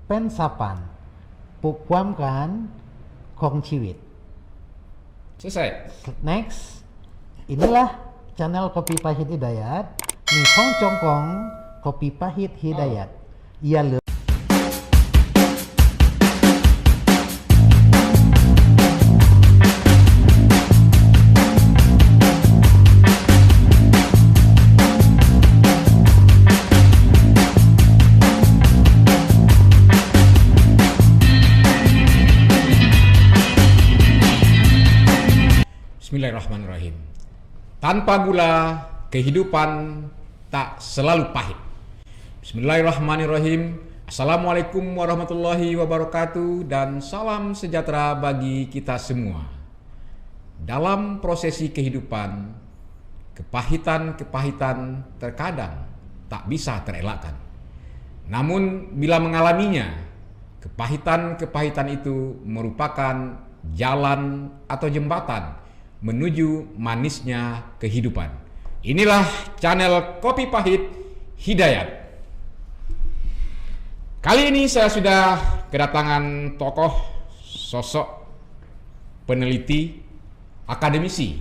เป็นสปันปลุกความกันของชีวิต Selesai. Next, inilah channel Kopi Pahit Hidayat. Nihong Congkong Kopi Pahit Hidayat. Ia Bismillahirrahmanirrahim. Tanpa gula, kehidupan tak selalu pahit. Bismillahirrahmanirrahim. Assalamualaikum warahmatullahi wabarakatuh dan salam sejahtera bagi kita semua. Dalam prosesi kehidupan, kepahitan-kepahitan terkadang tak bisa terelakkan. Namun bila mengalaminya, kepahitan-kepahitan itu merupakan jalan atau jembatan menuju manisnya kehidupan. Inilah channel Kopi Pahit Hidayat. Kali ini saya sudah kedatangan tokoh, sosok peneliti, akademisi,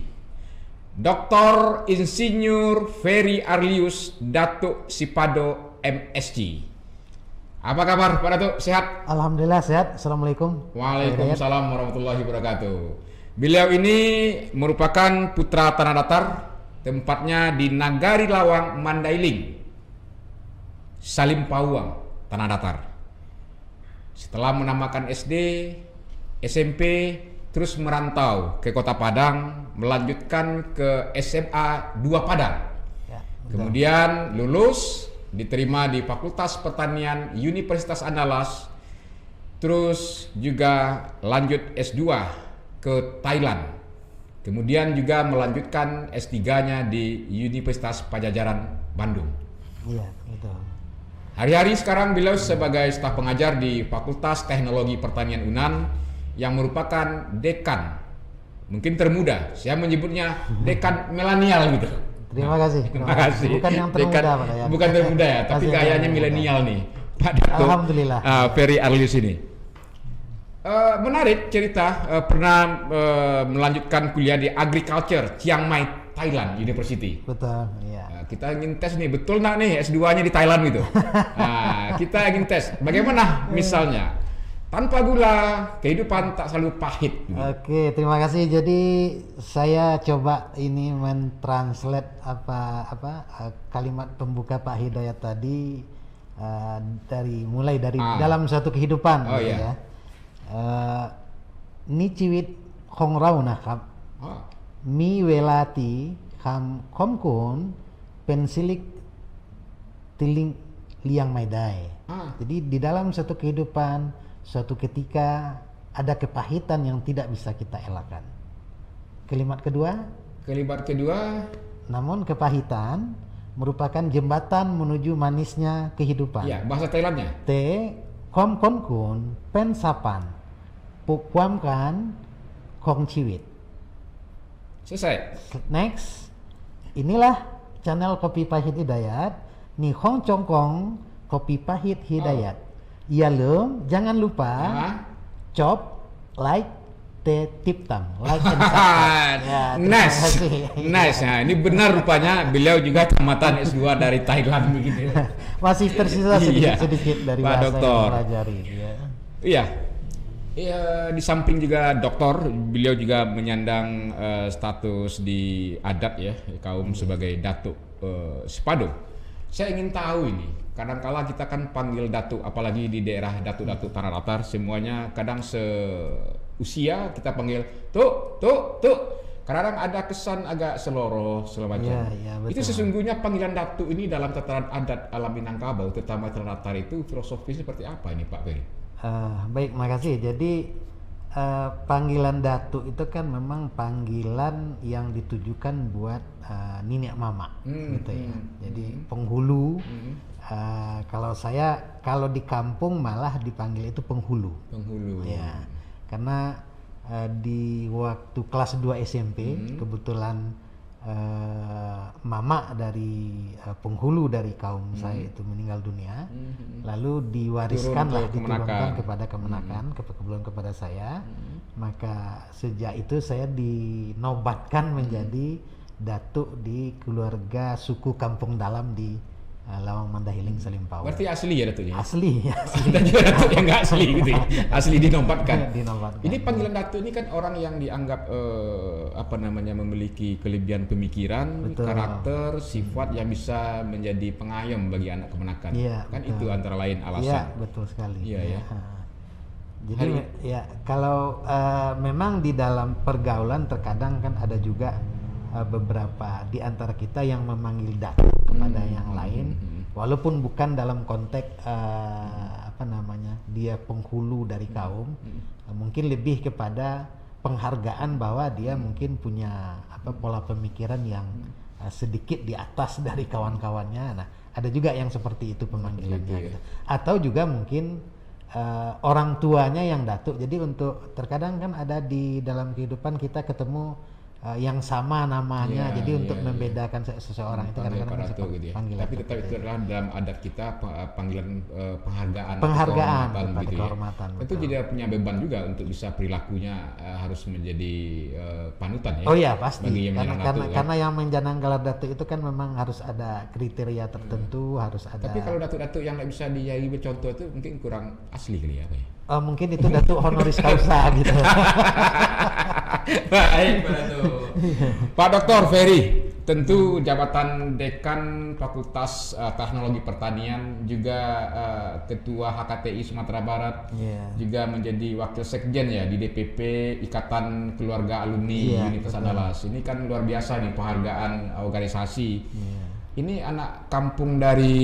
Dr. Insinyur Ferry Arlius Datuk Sipado MSc. Apa kabar Pak Datuk? Sehat? Alhamdulillah sehat. Assalamualaikum. Waalaikumsalam warahmatullahi wabarakatuh. Beliau ini merupakan putra tanah datar, tempatnya di Nagari Lawang, Mandailing, Salim Pauang, tanah datar. Setelah menamakan SD, SMP, terus merantau ke Kota Padang, melanjutkan ke SMA 2 Padang. Ya, Kemudian lulus, diterima di Fakultas Pertanian Universitas Andalas, terus juga lanjut S2 ke Thailand. Kemudian juga melanjutkan S3-nya di Universitas Padjadjaran Bandung. Iya, betul. Hari-hari sekarang beliau sebagai staf pengajar di Fakultas Teknologi Pertanian UNAN yang merupakan dekan, mungkin termuda. Saya menyebutnya dekan milenial gitu. Terima kasih. Terima kasih. Bukan yang termuda, Dekan, Pak ya. bukan termuda ya, tapi Masih gayanya termuda. milenial nih, Pak Datuk. Alhamdulillah. Ferry Arlius ini. Menarik cerita, pernah melanjutkan kuliah di Agriculture Chiang Mai Thailand University. Betul, iya. Kita ingin tes nih, betul nggak nih S2-nya di Thailand gitu. Kita ingin tes bagaimana misalnya tanpa gula kehidupan tak selalu pahit gitu. Oke, terima kasih. Jadi saya coba ini mentranslate kalimat pembuka Pak Hidayat tadi mulai dari dalam suatu kehidupan. Oh, gitu iya. Ya. นี่ชีวิตของเรานะครับ มีเวลาที่คำคมคูนเป็นสิลิกติลิงเลี้ยงไม่ได้ Jadi di dalam satu kehidupan, suatu ketika ada kepahitan yang tidak bisa kita elakkan. Kalimat kedua, namun kepahitan merupakan jembatan menuju manisnya kehidupan. Iya, bahasa Thailandnya. Te kom kon kun pen sapan ปลุกความกันของชีวิต Selesai. Next, inilah channel Kopi Pahit Hidayat. Nihong Congkong Kopi Pahit Hidayat. Ia jangan lupa chop, like, tip tam, like and subscribe. Ya, Nice. Nice. Nah, ini benar rupanya beliau juga tamatan S2 dari Thailand begitu. Masih tersisa Iya, sedikit dari Pak bahasa Doktor. yang pelajari. Ya. Iya. Ya, di samping juga doktor, beliau juga menyandang status di adat ya, kaum sebagai Datuk Sipado. Saya ingin tahu ini, kadang-kala kita kan panggil Datuk, apalagi di daerah Datuk-Datuk tanah datar, semuanya kadang seusia kita panggil Tuk. Kadang ada kesan agak seloroh, segala macam. Ya, Itu sesungguhnya panggilan Datuk ini dalam tataran adat alam Minangkabau, terutama tanah datar itu filosofi seperti apa ini Pak Ferry? Baik, makasih. Jadi panggilan Datuk itu kan memang panggilan yang ditujukan buat nenek mama, gitu ya. Jadi penghulu. Kalau di kampung malah dipanggil itu penghulu. Ya, karena di waktu kelas 2 SMP kebetulan mama dari penghulu dari kaum saya itu meninggal dunia, lalu diwariskanlah, diturunkan kepada kemenakan, kebetulan kepada saya. Maka sejak itu saya dinobatkan menjadi datuk di keluarga suku Kampung Dalam di Lawang Mandahiling Salimpau. Berarti asli ya datuknya? Asli. Dan juga datuk yang nggak asli gitu ya? Asli dinobatkan. Dinobatkan. Ini panggilan datuk ini kan orang yang dianggap memiliki kelebihan pemikiran, Betul. karakter, sifat yang bisa menjadi pengayom bagi anak kemenakan. Iya, Kan betul. itu antara lain alasan. Iya, betul sekali. Iya, ya. Jadi ya kalau memang di dalam pergaulan terkadang kan ada juga beberapa di antara kita yang memanggil datuk kepada yang lain, walaupun bukan dalam konteks dia penghulu dari kaum, mungkin lebih kepada penghargaan bahwa dia mungkin punya pola pemikiran yang sedikit di atas dari kawan-kawannya. Nah, ada juga yang seperti itu pemanggilannya. Gitu. Atau juga mungkin orang tuanya yang datuk. Jadi untuk terkadang kan ada di dalam kehidupan kita ketemu yang sama namanya, jadi untuk membedakan seseorang itu kadang-kadang datuk gitu ya. Tapi tetap itu adalah dalam adat kita panggilan penghargaan kepada gitu kehormatan. Ya. Tentu jadi punya beban juga untuk bisa perilakunya harus menjadi panutan ya. Oh ya pasti. Bagi yang karena yang menjanang gelar datuk itu kan memang harus ada kriteria tertentu, harus ada. Tapi kalau datuk-datuk yang nggak bisa dijadi contoh itu mungkin kurang asli kali ya, Pak. Mungkin itu datuk honoris causa gitu. Baik, Pak Dr. Ferry, tentu jabatan Dekan Fakultas Teknologi Pertanian, juga Ketua HKTI Sumatera Barat, juga menjadi Wakil Sekjen ya di DPP Ikatan Keluarga Alumni Universitas Andalas. Ini kan luar biasa nih penghargaan organisasi. Ini anak kampung dari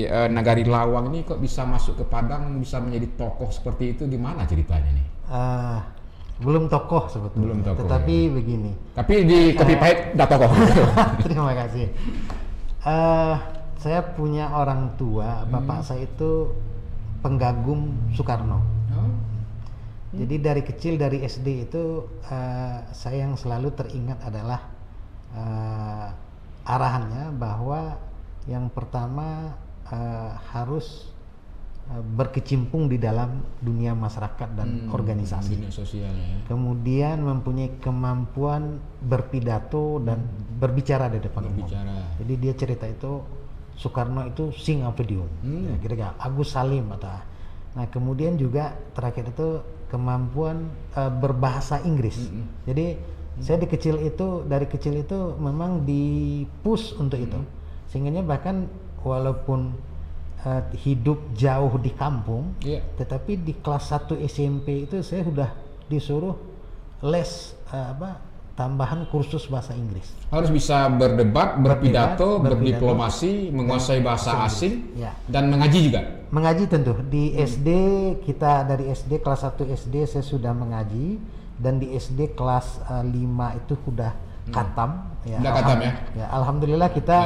Nagari Lawang ini kok bisa masuk ke Padang, bisa menjadi tokoh seperti itu, gimana ceritanya nih? Belum tokoh sebetulnya. Belum tokoh, tetapi begini. Tapi di Kopi Pahit udah tokoh. Terima kasih. Saya punya orang tua, bapak saya itu penggagum Soekarno. Jadi dari kecil, dari SD itu saya yang selalu teringat adalah arahannya bahwa yang pertama harus berkecimpung di dalam dunia masyarakat dan organisasi. Dunia sosial ya. Kemudian mempunyai kemampuan berpidato dan berbicara di depan umum. Jadi dia cerita itu Soekarno itu sing apedium, ya, kira-kira Agus Salim atau. Nah kemudian juga terakhir itu kemampuan berbahasa Inggris. Jadi saya dari kecil itu memang dipush untuk itu, sehingga bahkan walaupun hidup jauh di kampung, tetapi di kelas 1 SMP itu saya sudah disuruh les tambahan kursus bahasa Inggris. Harus bisa berdebat, berpidato, berdiplomasi, menguasai bahasa asing, dan mengaji juga. Mengaji tentu. Di SD kita dari SD kelas 1 SD saya sudah mengaji, dan di SD kelas 5 itu sudah katam. Ya, udah katam ya? Ya, alhamdulillah kita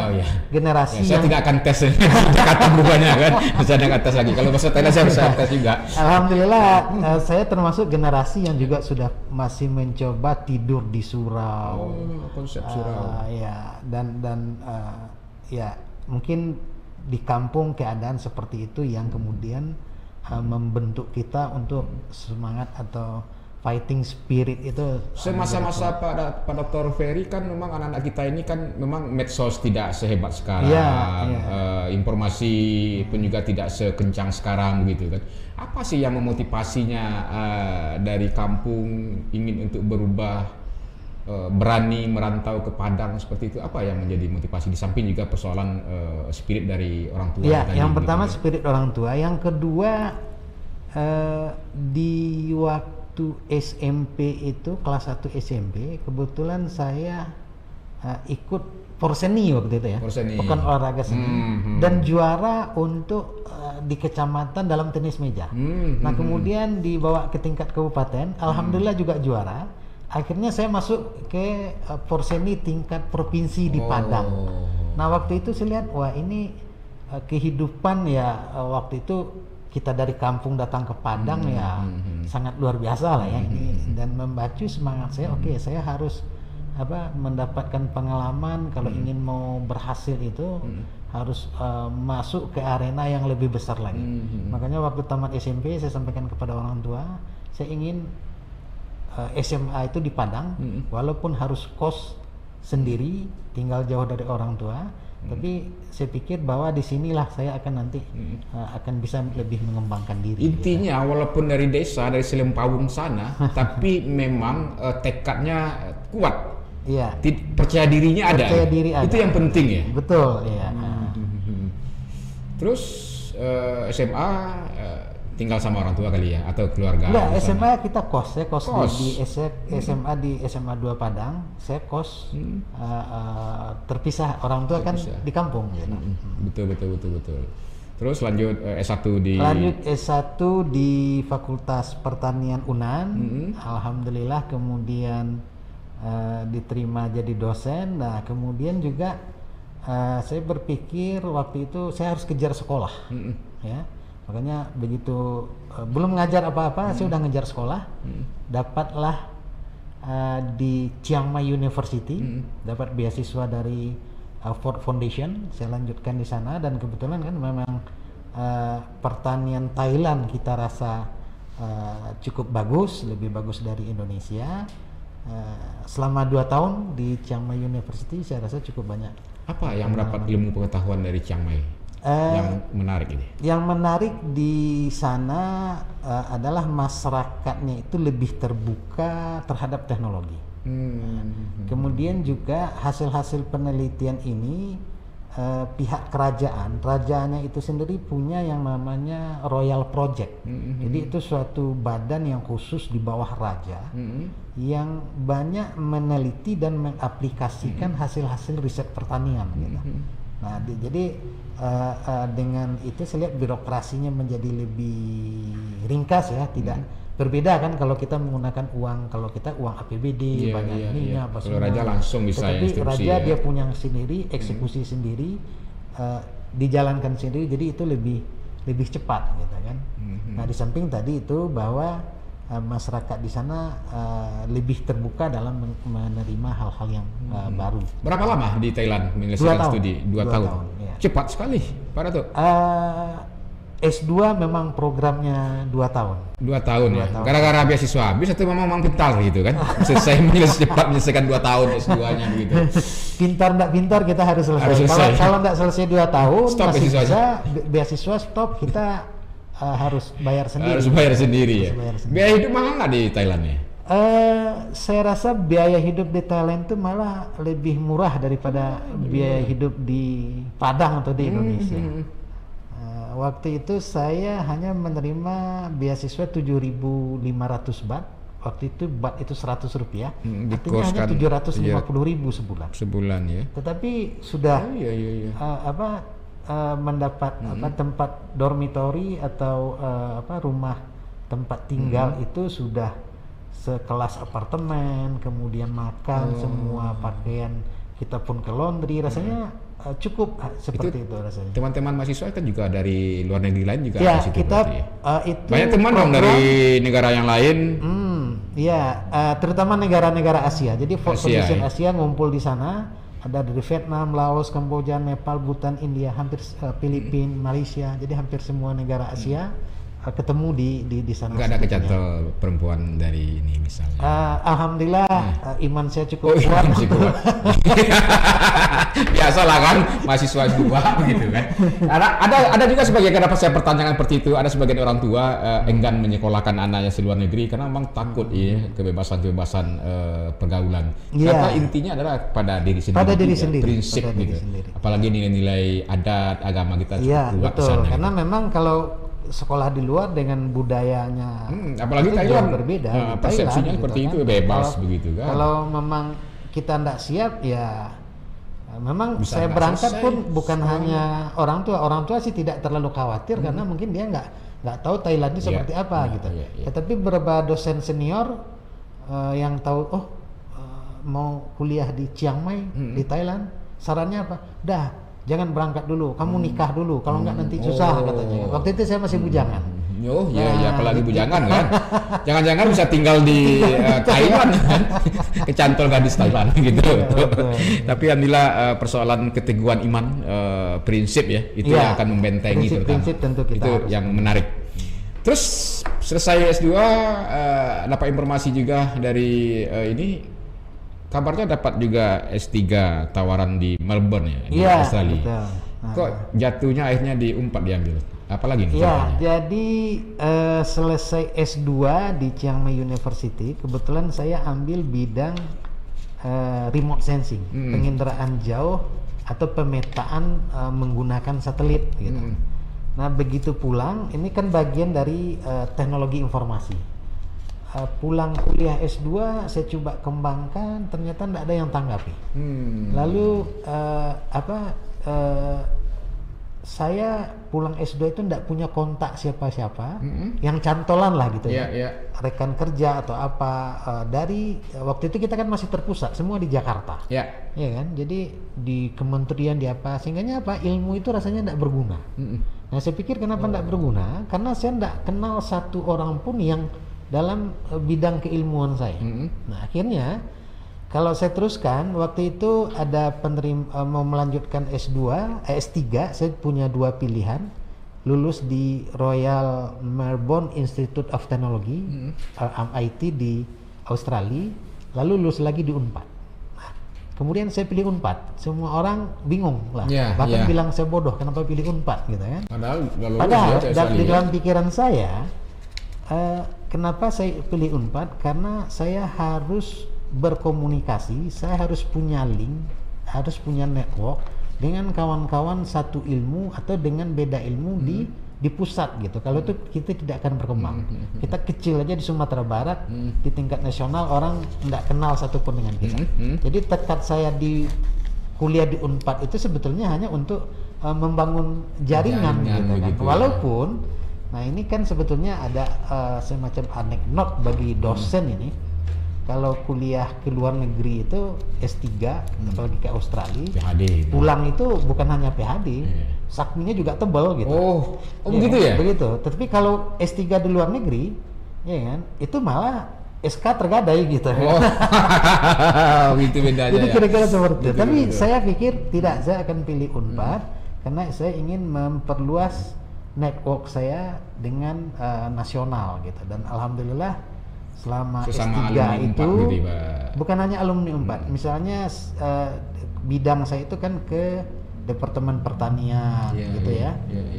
generasi saya tidak akan tes katam rupanya kan. Saya tidak tes lagi. Kalau bahasa Thailand saya bisa tes juga. Alhamdulillah saya termasuk generasi yang juga sudah masih mencoba tidur di surau. Konsep surau. Dan mungkin di kampung keadaan seperti itu yang kemudian membentuk kita untuk semangat atau fighting spirit itu. Semasa-masa Pak Dr. Ferry kan memang anak-anak kita ini kan memang medsos tidak sehebat sekarang, informasi pun juga tidak sekencang sekarang begitu kan. Apa sih yang memotivasinya dari kampung ingin untuk berubah, berani merantau ke Padang seperti itu? Apa yang menjadi motivasi di samping juga persoalan spirit dari orang tua? Yang pertama spirit orang tua, yang kedua di waktu SMP itu kelas 1 SMP kebetulan saya ikut Porseni waktu itu ya, Pekan Olahraga Seni, dan juara untuk di kecamatan dalam tenis meja. Nah kemudian dibawa ke tingkat kabupaten, alhamdulillah juga juara. Akhirnya saya masuk ke Porseni tingkat provinsi di Padang. Nah waktu itu saya lihat, wah ini kehidupan ya waktu itu kita dari kampung datang ke Padang sangat luar biasa lah ya ini, dan membacu semangat saya. Oke, saya harus mendapatkan pengalaman kalau ingin mau berhasil itu harus masuk ke arena yang lebih besar lagi. Makanya waktu tamat SMP saya sampaikan kepada orang tua, saya ingin SMA itu di Padang, walaupun harus kos sendiri, tinggal jauh dari orang tua, tapi saya pikir bahwa di sinilah saya akan nanti akan bisa lebih mengembangkan diri. Intinya walaupun dari desa, dari Selempawung sana, tapi memang tekadnya kuat. Iya. Percaya dirinya ada. Percaya diri ada. Itu yang penting ya. Betul, iya. Terus SMA tinggal sama orang tua kali ya atau keluarga? Enggak, SMA kita kos. Saya kos. Di SMA di SMA 2 Padang. Saya kos terpisah. Orang tua kan di kampung gitu. Betul. Terus lanjut S1 di S1 di Fakultas Pertanian UNAN. Alhamdulillah kemudian diterima jadi dosen. Nah, kemudian juga saya berpikir waktu itu saya harus kejar sekolah. Ya. Makanya begitu belum ngajar apa-apa, saya udah ngejar sekolah, dapatlah di Chiang Mai University, dapat beasiswa dari Ford Foundation, saya lanjutkan di sana dan kebetulan kan memang pertanian Thailand kita rasa cukup bagus, lebih bagus dari Indonesia. Selama 2 tahun di Chiang Mai University saya rasa cukup banyak. Apa yang mendapat ilmu pengetahuan dari Chiang Mai? Yang menarik ini? Yang menarik di sana adalah masyarakatnya itu lebih terbuka terhadap teknologi. Kemudian juga hasil-hasil penelitian ini pihak kerajaannya itu sendiri punya yang namanya Royal Project. Jadi itu suatu badan yang khusus di bawah raja yang banyak meneliti dan mengaplikasikan hasil-hasil riset pertanian. Gitu. Nah, jadi dengan itu saya lihat birokrasinya menjadi lebih ringkas ya, tidak berbeda kan kalau kita menggunakan uang, kalau kita uang APBD banyak ininya apa kalau raja langsung bisa. Tetapi raja dia punya sendiri, eksekusi sendiri, dijalankan sendiri, jadi itu lebih cepat gitu kan. Nah, di samping tadi itu bahwa masyarakat di sana lebih terbuka dalam menerima hal-hal yang baru. Berapa lama di Thailand menyelesaikan studi? 2 tahun. Ya. Cepat sekali, Pak Datuk. S2 memang programnya 2 tahun. 2 tahun ya. Gara-gara beasiswa habis atau memang pintar gitu kan? Selesai menyelesaikan 2 tahun S2-nya begitu. Pintar enggak pintar kita harus selesai. Kalau enggak selesai 2 tahun stop masih bisa beasiswa stop, kita harus bayar sendiri. Harus bayar sendiri ya. Biaya hidup mahal nggak di Thailand ya? Saya rasa biaya hidup di Thailand itu malah lebih murah daripada biaya hidup di Padang atau di Indonesia. Waktu itu saya hanya menerima beasiswa 7.500 baht. Waktu itu baht itu 100 rupiah. Artinya hanya 750.000 sebulan. Sebulan ya. Tetapi sudah mendapat tempat dormitory atau rumah tempat tinggal itu sudah sekelas apartemen, kemudian makan semua, pakaian kita pun ke laundry, rasanya cukup seperti itu rasanya. Teman-teman mahasiswa kan juga dari luar negeri lain juga ya, ada situ kita itu banyak teman dong dari negara yang lain. Terutama negara-negara Asia. Jadi Ford Foundation Asia ngumpul di sana. Ada dari Vietnam, Laos, Kamboja, Nepal, Bhutan, India, hampir Filipina, Malaysia. Jadi hampir semua negara Asia ketemu di sana. Nggak ada kecantol perempuan dari ini misalnya. Alhamdulillah iman saya cukup kuat. Biasalah kan mahasiswa dua gitu kan. Ada juga sebagian, kenapa saya pertanyakan seperti itu, ada sebagian orang tua enggan menyekolahkan anaknya di luar negeri karena memang takut kebebasan pergaulan. Karena intinya adalah pada diri sendiri. Pada diri sendiri. Prinsip pada gitu. Diri sendiri. Apalagi nilai-nilai adat agama kita cukup kuat betul. Sana, karena gitu. memang kalau sekolah di luar dengan budayanya apalagi Thailand berbeda. Persepsinya seperti itu, bebas kalau, begitu kan. Kalau memang kita tidak siap ya memang bisa saya berangkat pun bukan sekolah. Hanya orang tua sih tidak terlalu khawatir karena mungkin dia nggak tahu Thailand itu seperti apa gitu. Tetapi beberapa dosen senior yang tahu mau kuliah di Chiang Mai di Thailand, sarannya apa? Jangan berangkat dulu, kamu nikah dulu, kalau enggak nanti susah katanya. Waktu itu saya masih bujangan. Oh ya apalagi bujangan kan. Jangan-jangan bisa tinggal di Taiwan kan. Kecantol gadis Taiwan gitu. Tapi alhamdulillah persoalan keteguhan iman, prinsip ya, itu yang akan membentengi prinsip tentu kita itu harus yang menarik. Terus selesai S2 dapat informasi juga dari ini, kabarnya dapat juga S3 tawaran di Melbourne ya, di Australia. Betul. Kok jatuhnya akhirnya di Unpad diambil? Apalagi nih? Jadi selesai S2 di Chiang Mai University, kebetulan saya ambil bidang remote sensing, penginderaan jauh atau pemetaan menggunakan satelit gitu. Nah, begitu pulang, ini kan bagian dari teknologi informasi. Pulang kuliah S2, saya coba kembangkan, ternyata tidak ada yang tanggapi. Lalu saya pulang S2 itu tidak punya kontak siapa-siapa, yang cantolan lah gitu rekan kerja atau apa. Dari waktu itu kita kan masih terpusat semua di Jakarta, ya kan. Jadi di kementerian di apa, sehingganya apa, ilmu itu rasanya tidak berguna. Nah, saya pikir kenapa tidak berguna? Karena saya tidak kenal satu orang pun yang dalam bidang keilmuan saya. Nah, akhirnya kalau saya teruskan, waktu itu ada mau melanjutkan S3, saya punya dua pilihan. Lulus di Royal Melbourne Institute of Technology, MIT di Australia, lalu lulus lagi di Unpad. Nah, kemudian saya pilih Unpad. Semua orang bingung lah, bahkan bilang saya bodoh kenapa pilih Unpad gitu kan. Padahal di dalam pikiran saya, kenapa saya pilih Unpad? Karena saya harus berkomunikasi, saya harus punya link, harus punya network dengan kawan-kawan satu ilmu atau dengan beda ilmu di pusat gitu. Kalau itu kita tidak akan berkembang. Kita kecil aja di Sumatera Barat, di tingkat nasional orang tidak kenal satupun dengan kita. Jadi tekad saya di kuliah di Unpad itu sebetulnya hanya untuk membangun jaringan gitu kan. Walaupun nah ini kan sebetulnya ada semacam anekdot bagi dosen ini. Kalau kuliah ke luar negeri itu S3, apalagi ke Australia, PhD, pulang itu bukan hanya PhD, sakminya juga tebal gitu. Begitu ya? Begitu. Tapi kalau S3 di luar negeri, ya kan, itu malah SK tergadai gitu. Itu bedanya. Jadi kira-kira seperti itu. Tapi saya pikir tidak, saya akan pilih Unpad karena saya ingin memperluas network saya dengan nasional gitu. Dan alhamdulillah selama S3 itu bukan hanya alumni Unpad, misalnya bidang saya itu kan ke Departemen Pertanian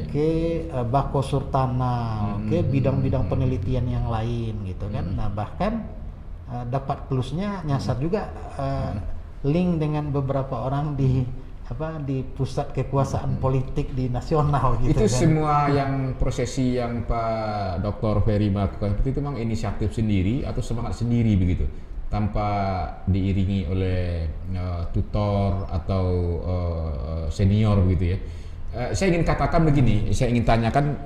ke Bako Surtanal, ke bidang-bidang penelitian yang lain gitu kan. Nah, bahkan dapat plusnya nyasar juga link dengan beberapa orang di pusat kekuasaan politik di nasional gitu. Itu kan. semua yang prosesi yang Pak Dr. Ferry melakukan itu memang inisiatif sendiri atau semangat sendiri begitu, tanpa diiringi oleh tutor atau senior begitu ya. Saya ingin katakan begini, saya ingin tanyakan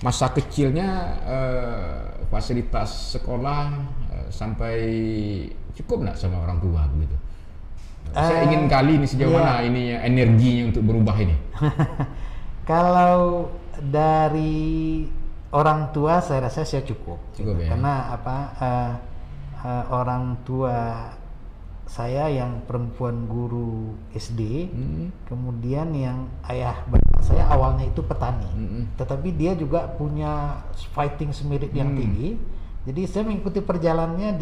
masa kecilnya fasilitas sekolah sampai cukup nggak sama orang tua begitu? Saya ingin kali ini sejauh mana ini energinya untuk berubah ini. Kalau dari orang tua saya rasa saya cukup ya? Karena orang tua saya yang perempuan guru SD, kemudian yang ayah bapak saya awalnya itu petani, tetapi dia juga punya fighting spirit yang tinggi. Jadi saya mengikuti perjalanannya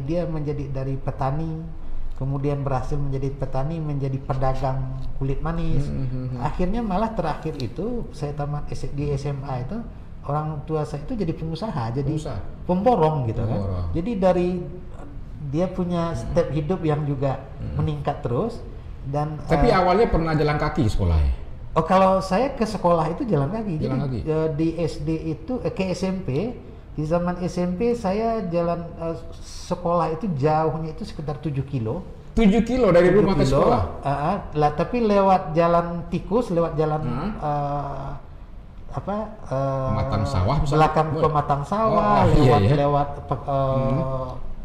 dia menjadi dari petani, kemudian berhasil menjadi petani, menjadi pedagang kulit manis. Akhirnya malah terakhir itu saya tamat di SMA itu orang tua saya itu jadi pengusaha, jadi pemborong gitu kan. Jadi dari dia punya step hidup yang juga meningkat terus. Dan tapi awalnya pernah jalan kaki sekolahnya? Oh, kalau saya ke sekolah itu jalan kaki. Jadi di SD itu ke SMP, di zaman SMP saya jalan sekolah itu jauhnya itu sekitar 7 kilo. 7 kilo dari rumah ke sekolah? Tapi lewat jalan tikus, lewat jalan pematang sawah, belakang pematang sawah, lewat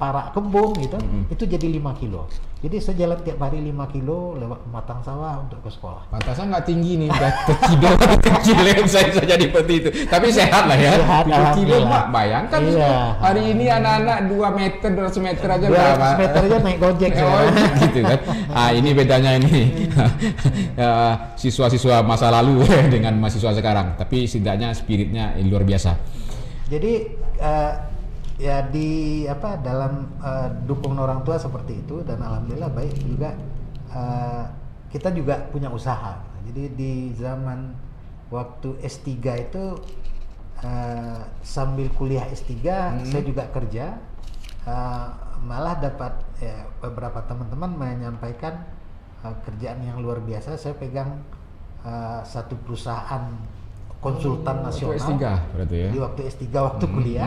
parak kebun gitu, itu jadi 5 kilo. Jadi saya jalan tiap hari 5 kilo lewat pematang sawah untuk ke sekolah. Pantasan nggak tinggi nih, udah kecil ya saya bisa jadi seperti itu. Tapi sehat lah ya. Sehat, 3 kilo alhamdulillah. Mak, bayangkan Iya. hari ini anak-anak 2 meter, 200 meter aja 200 meter aja naik gojek Oh, saya. gitu kan. Ini bedanya ini siswa-siswa masa lalu dengan mahasiswa sekarang. Tapi setidaknya spiritnya luar biasa. Jadi ya dalam dukung orang tua seperti itu, dan alhamdulillah baik juga. Kita juga punya usaha. Jadi di zaman waktu S3 itu sambil kuliah S3 saya juga kerja, malah dapat beberapa teman-teman menyampaikan kerjaan yang luar biasa. Saya pegang satu perusahaan konsultan nasional S3 berarti ya. di waktu S3 waktu kuliah,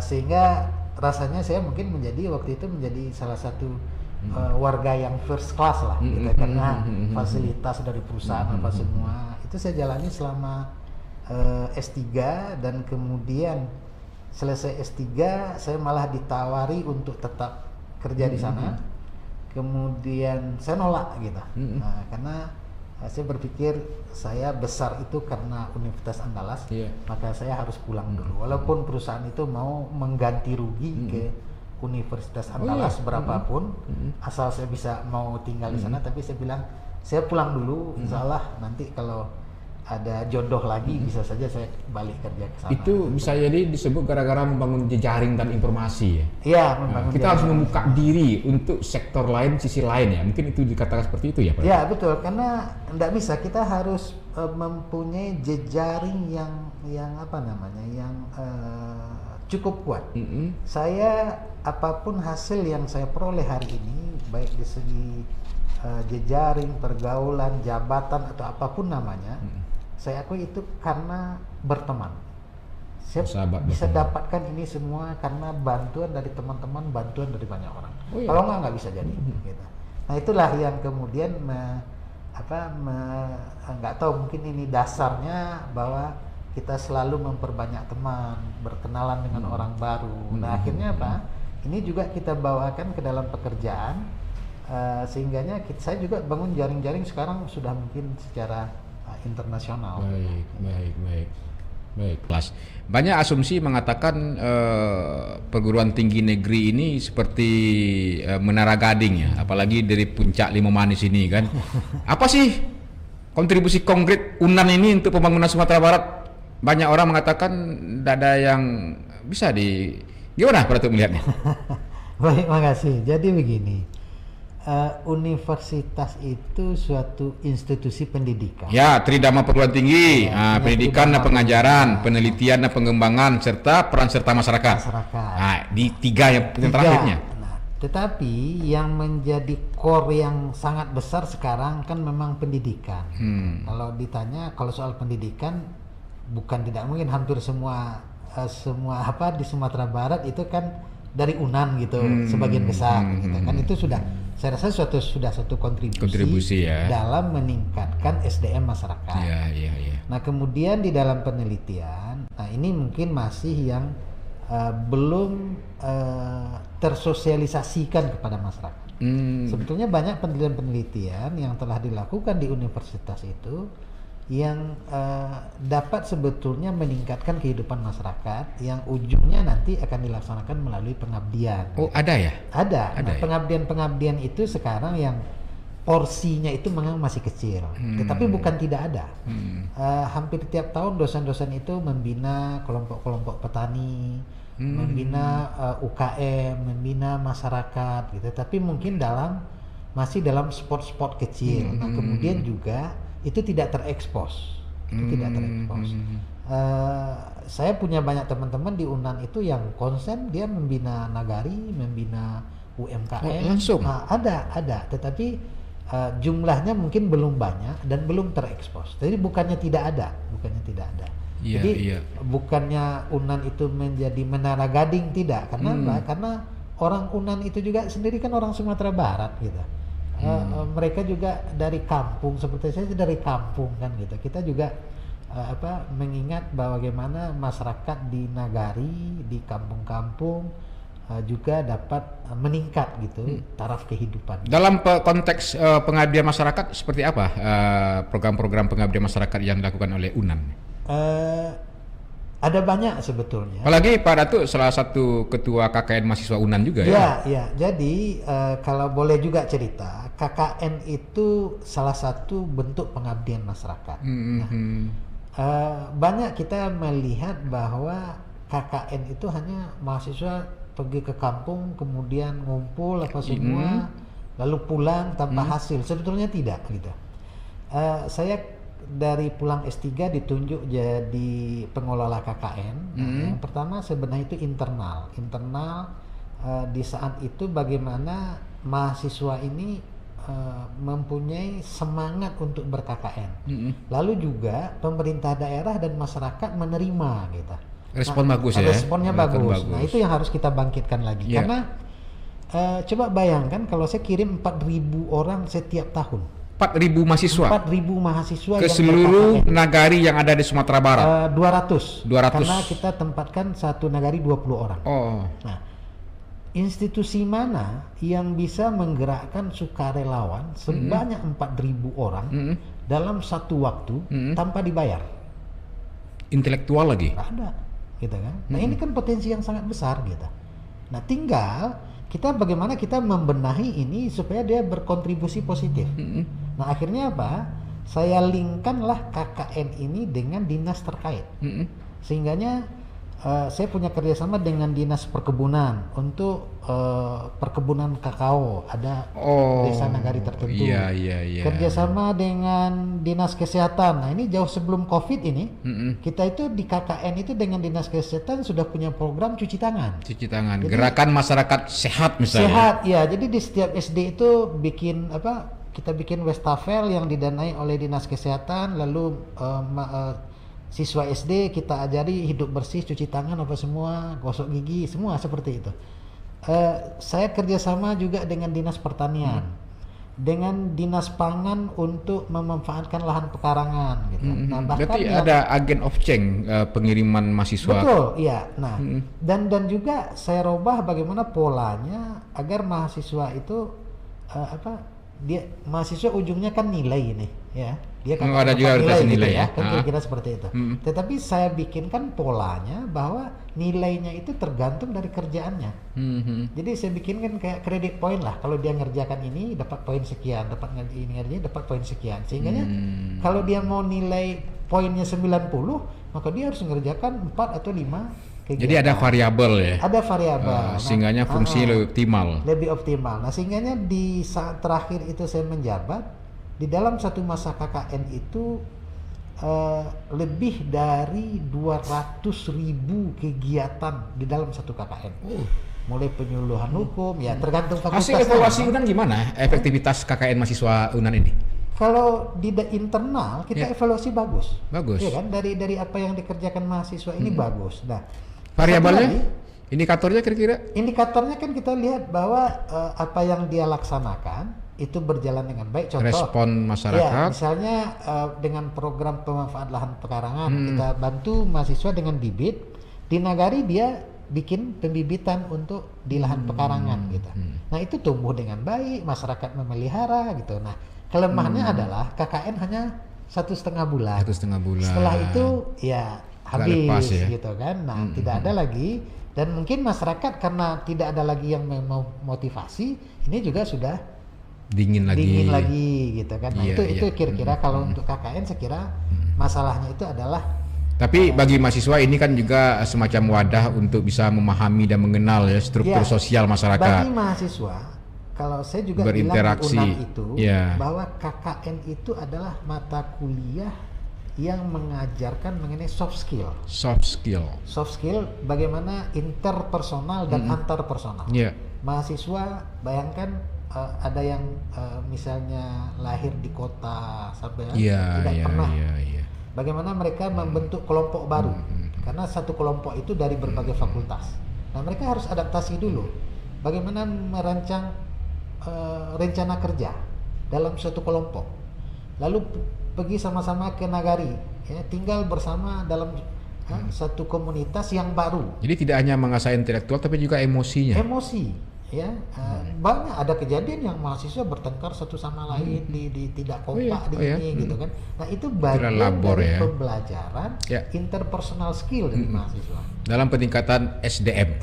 sehingga rasanya saya mungkin waktu itu menjadi salah satu warga yang first class lah gitu, karena fasilitas dari perusahaan apa semua itu saya jalani selama S3, dan kemudian selesai S3 saya malah ditawari untuk tetap kerja di sana. Kemudian saya nolak gitu. Karena saya berpikir saya besar itu karena Universitas Andalas, maka saya harus pulang dulu. Walaupun perusahaan itu mau mengganti rugi ke Universitas Andalas berapapun, asal saya bisa mau tinggal di sana. Tapi saya bilang saya pulang dulu, insya Allah nanti kalau ada jodoh lagi bisa saja saya balik kerja ke sana. Itu bisa jadi disebut gara-gara membangun jejaring dan informasi ya. Iya, membangun. Kita harus membuka diri untuk sektor lain, sisi lain ya. Mungkin itu dikatakan seperti itu ya, Pak? Ya betul, karena tidak bisa, kita harus mempunyai jejaring yang apa namanya, yang cukup kuat. Saya apapun hasil yang saya peroleh hari ini, baik di segi jejaring, pergaulan, jabatan atau apapun namanya, saya akui itu karena berteman. Saya bisa dapatkan ini semua karena bantuan dari teman-teman, bantuan dari banyak orang. Kalau nggak bisa jadi. Gitu. Nah itulah yang kemudian nggak tahu, mungkin ini dasarnya bahwa kita selalu memperbanyak teman, berkenalan dengan orang baru. Nah akhirnya apa? Ini juga kita bawakan ke dalam pekerjaan, sehingganya saya juga bangun jaring-jaring sekarang sudah mungkin secara internasional. Baik, kelas. Banyak asumsi mengatakan perguruan tinggi negeri ini seperti Menara Gading ya, apalagi dari puncak Limau Manis ini kan. Apa sih kontribusi konkret UNAN ini untuk pembangunan Sumatera Barat? Banyak orang mengatakan tidak ada yang bisa gimana Pak Datuk melihatnya? Baik, makasih. Jadi begini. Universitas itu suatu institusi pendidikan. Ya, tridharma perguruan tinggi, pendidikan dan pengajaran, penelitian dan pengembangan, serta peran serta masyarakat. Nah, di tiga yang terakhirnya. Nah, tetapi yang menjadi core yang sangat besar sekarang kan memang pendidikan. Kalau ditanya, kalau soal pendidikan, bukan tidak mungkin hampir semua di Sumatera Barat itu kan dari UNAN gitu, sebagian besar gitu kan. Itu saya rasa sudah satu kontribusi ya, dalam meningkatkan SDM masyarakat. Ya. Nah kemudian di dalam penelitian, nah ini mungkin masih yang belum tersosialisasikan kepada masyarakat. Sebetulnya banyak penelitian yang telah dilakukan di universitas itu yang dapat sebetulnya meningkatkan kehidupan masyarakat, yang ujungnya nanti akan dilaksanakan melalui pengabdian. Oh, ada ya? Ada. Nah, pengabdian itu sekarang yang porsinya itu memang masih kecil, tetapi bukan tidak ada. Hampir tiap tahun dosen-dosen itu membina kelompok-kelompok petani, membina UKM, membina masyarakat gitu. Tapi mungkin masih dalam spot-spot kecil. Nah, kemudian juga itu tidak terekspos. Saya punya banyak teman-teman di UNAN itu yang konsen, dia membina nagari, membina UMKM. Langsung? Ada, tetapi jumlahnya mungkin belum banyak dan belum terekspos. Jadi bukannya tidak ada. Jadi bukannya UNAN itu menjadi Menara Gading, tidak. Karena orang UNAN itu juga sendiri kan orang Sumatera Barat gitu. Mereka juga dari kampung, seperti saya dari kampung kan gitu. Kita juga mengingat bahwa bagaimana masyarakat di nagari, di kampung-kampung juga dapat meningkat gitu taraf kehidupan. Dalam konteks pengabdian masyarakat seperti apa program-program pengabdian masyarakat yang dilakukan oleh UNAN? Ada banyak sebetulnya. Apalagi Pak Datuk salah satu ketua KKN mahasiswa UNAN juga ya? Ya. Jadi kalau boleh juga cerita, KKN itu salah satu bentuk pengabdian masyarakat. Banyak kita melihat bahwa KKN itu hanya mahasiswa pergi ke kampung, kemudian ngumpul apa semua, lalu pulang tanpa hasil. Sebetulnya tidak gitu. Saya dari pulang S3 ditunjuk jadi pengelola KKN. Yang pertama sebenarnya itu internal di saat itu bagaimana mahasiswa ini mempunyai semangat untuk ber-KKN. Lalu juga pemerintah daerah dan masyarakat menerima gitu. Respon bagus ya. Responnya bagus. Nah, itu yang harus kita bangkitkan lagi. Karena coba bayangkan kalau saya kirim 4.000 orang setiap tahun. 4.000 mahasiswa. 4.000 mahasiswa ke yang seluruh nagari yang ada di Sumatera Barat. 200. 200. Karena kita tempatkan satu nagari 20 orang. Nah, institusi mana yang bisa menggerakkan sukarelawan sebanyak 4.000 orang dalam satu waktu tanpa dibayar? Intelektual lagi. Ada, gitu kan? Nah, ini kan potensi yang sangat besar gitu. Nah, tinggal kita bagaimana kita membenahi ini supaya dia berkontribusi positif. Nah, akhirnya apa? Saya linkkanlah KKN ini dengan dinas terkait. Sehingganya saya punya kerjasama dengan dinas perkebunan untuk perkebunan kakao, ada desa nagari tertentu. Iya. Kerjasama dengan dinas kesehatan. Nah, ini jauh sebelum COVID ini, kita itu di KKN itu dengan dinas kesehatan sudah punya program cuci tangan. Cuci tangan. Jadi, gerakan masyarakat sehat misalnya. Sehat, ya. Jadi di setiap SD itu bikin apa? Kita bikin wastafel yang didanai oleh dinas kesehatan, lalu siswa SD kita ajari hidup bersih, cuci tangan apa semua, gosok gigi, semua seperti itu. Saya kerjasama juga dengan dinas pertanian, dengan dinas pangan untuk memanfaatkan lahan pekarangan. Gitu. Nah, bahkan berarti ada agent of change pengiriman mahasiswa. Betul, iya. Nah, dan juga saya rubah bagaimana polanya agar mahasiswa itu mahasiswa ujungnya kan nilai ini, ya. Dia kan ada juga orientasi nilai ya, kan kira-kira seperti itu. Tetapi saya bikinkan polanya bahwa nilainya itu tergantung dari kerjaannya. Jadi saya bikinkan kayak credit point lah. Kalau dia ngerjakan ini dapat poin sekian, dapat ngerjain dapat poin sekian. Sehingga kalau dia mau nilai poinnya 90, maka dia harus mengerjakan 4 atau 5 kegiatan. Jadi ada variabel ya. Ada variabel. Sehingganya fungsi lebih optimal. Lebih optimal. Nah, sehingganya di saat terakhir itu saya menjabat, di dalam satu masa KKN itu lebih dari 200.000 kegiatan di dalam satu KKN. Mulai penyuluhan hukum, ya tergantung fakultas. Hasil evaluasi UNAN gimana? Efektivitas KKN mahasiswa UNAN ini? Kalau di internal kita evaluasi bagus. Bagus. Ya kan, dari apa yang dikerjakan mahasiswa ini bagus. Nah, variabelnya, indikatornya kira-kira? Indikatornya kan kita lihat bahwa apa yang dia laksanakan itu berjalan dengan baik. Contoh, respon masyarakat. Ya, misalnya dengan program pemanfaat lahan pekarangan, kita bantu mahasiswa dengan bibit. Di nagari dia bikin pembibitan untuk di lahan pekarangan gitu. Nah, itu tumbuh dengan baik, masyarakat memelihara gitu. Nah, kelemahannya adalah KKN hanya 1,5 bulan. 1,5 bulan. Setelah itu ya habis lepas, ya? gitu kan. Nah, tidak ada lagi, dan mungkin masyarakat karena tidak ada lagi yang mau motivasi, ini juga sudah dingin lagi gitu kan. Nah, itu kira-kira kalau untuk KKN saya kira masalahnya itu adalah. Tapi bagi mahasiswa ini kan juga semacam wadah untuk bisa memahami dan mengenal ya struktur sosial masyarakat. Bagi mahasiswa, kalau saya juga berinteraksi, bilang di UNAN itu bahwa KKN itu adalah mata kuliah yang mengajarkan mengenai soft skill. Soft skill bagaimana interpersonal dan antarpersonal. Mahasiswa bayangkan ada yang misalnya lahir di kota sampai tidak pernah. Bagaimana mereka membentuk kelompok baru? Karena satu kelompok itu dari berbagai fakultas. Nah, mereka harus adaptasi dulu. Bagaimana merancang rencana kerja dalam suatu kelompok. Lalu pergi sama-sama ke nagari, ya, tinggal bersama dalam satu komunitas yang baru. Jadi tidak hanya mengasah intelektual tapi juga emosinya. Emosi, ya. Banyak ada kejadian yang mahasiswa bertengkar satu sama lain, di tidak kompak gitu kan. Nah, itu bagian dari pembelajaran interpersonal skill dari mahasiswa. Dalam peningkatan SDM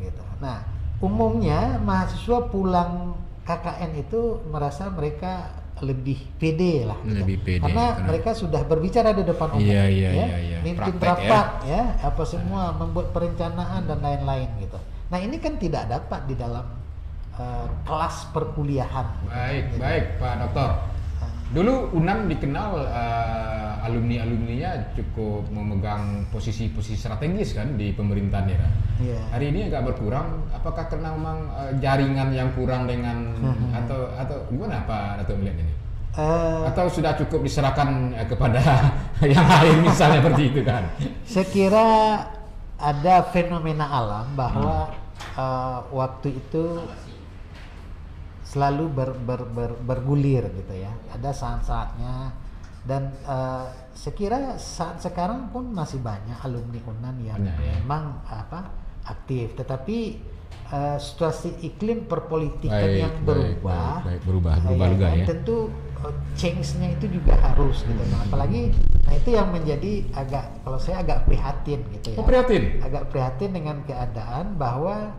gitu. Nah, umumnya mahasiswa pulang KKN itu merasa mereka lebih pede lah, gitu. Lebih pede, karena mereka sudah berbicara di depan umum, mimpin rapat, apa semua, membuat perencanaan dan lain-lain gitu. Nah, ini kan tidak dapat di dalam kelas perkuliahan. Baik Pak Dokter. Dulu UNAM dikenal alumni-alumninya cukup memegang posisi-posisi strategis kan di pemerintahan daerah. Hari ini agak berkurang. Apakah karena memang jaringan yang kurang dengan atau gimana Pak Dato melihat ini? Atau sudah cukup diserahkan kepada yang lain misalnya seperti itu kan? Saya kira ada fenomena alam bahwa waktu itu selalu bergulir gitu ya. Ada saat-saatnya dan saya kira saat sekarang pun masih banyak alumni UNAN yang memang aktif, tetapi situasi iklim perpolitikan yang berubah juga ya. Tentu change-nya itu juga harus gitu. Nah, apalagi itu yang menjadi kalau saya agak prihatin gitu ya. Agak prihatin dengan keadaan bahwa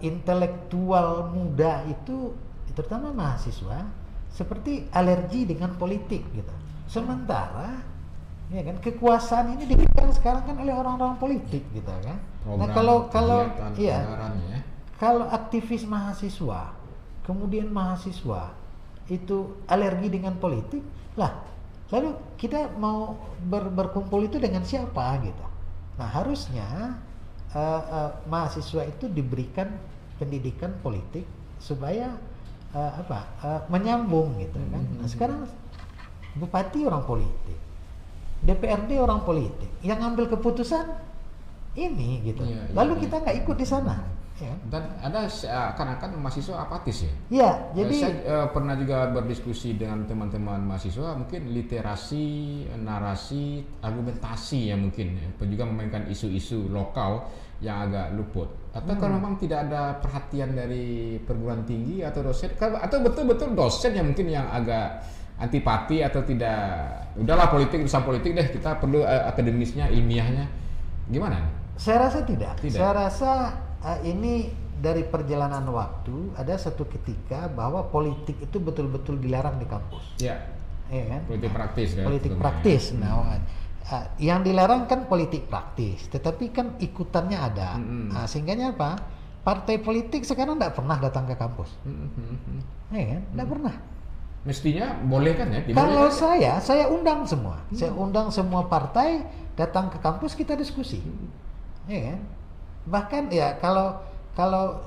intelektual muda itu terutama mahasiswa seperti alergi dengan politik gitu. Sementara ya kan kekuasaan ini dipegang sekarang kan oleh orang-orang politik gitu kan. Nah, kalau aktivis mahasiswa kemudian mahasiswa itu alergi dengan politik lah, lalu kita mau berkumpul itu dengan siapa gitu. Nah, harusnya mahasiswa itu diberikan pendidikan politik supaya menyambung gitu kan. Nah, sekarang bupati orang politik, DPRD orang politik, yang ambil keputusan ini gitu. Lalu kita nggak ikut di sana. Ya. Dan ada akan mahasiswa apatis ya. Iya, jadi saya pernah juga berdiskusi dengan teman-teman mahasiswa, mungkin literasi, narasi, argumentasi yang mungkin juga memainkan isu-isu lokal yang agak luput. Atau kalau memang tidak ada perhatian dari perguruan tinggi atau dosen, atau betul-betul dosen yang mungkin yang agak antipati atau tidak, udahlah politik bisa politik deh, kita perlu akademisnya, ilmiahnya, gimana? Saya rasa tidak. Saya rasa ini dari perjalanan waktu ada satu ketika bahwa politik itu betul-betul dilarang di kampus. Ya kan? Politik praktis. Politik praktis. Nah, yang dilarang kan politik praktis, tetapi kan ikutannya ada. Nah, sehingganya apa? Partai politik sekarang tidak pernah datang ke kampus. Ya kan? Tidak pernah. Mestinya boleh kan ya? Kalau saya undang semua. Saya undang semua partai datang ke kampus, kita diskusi. Ya kan? Bahkan ya kalau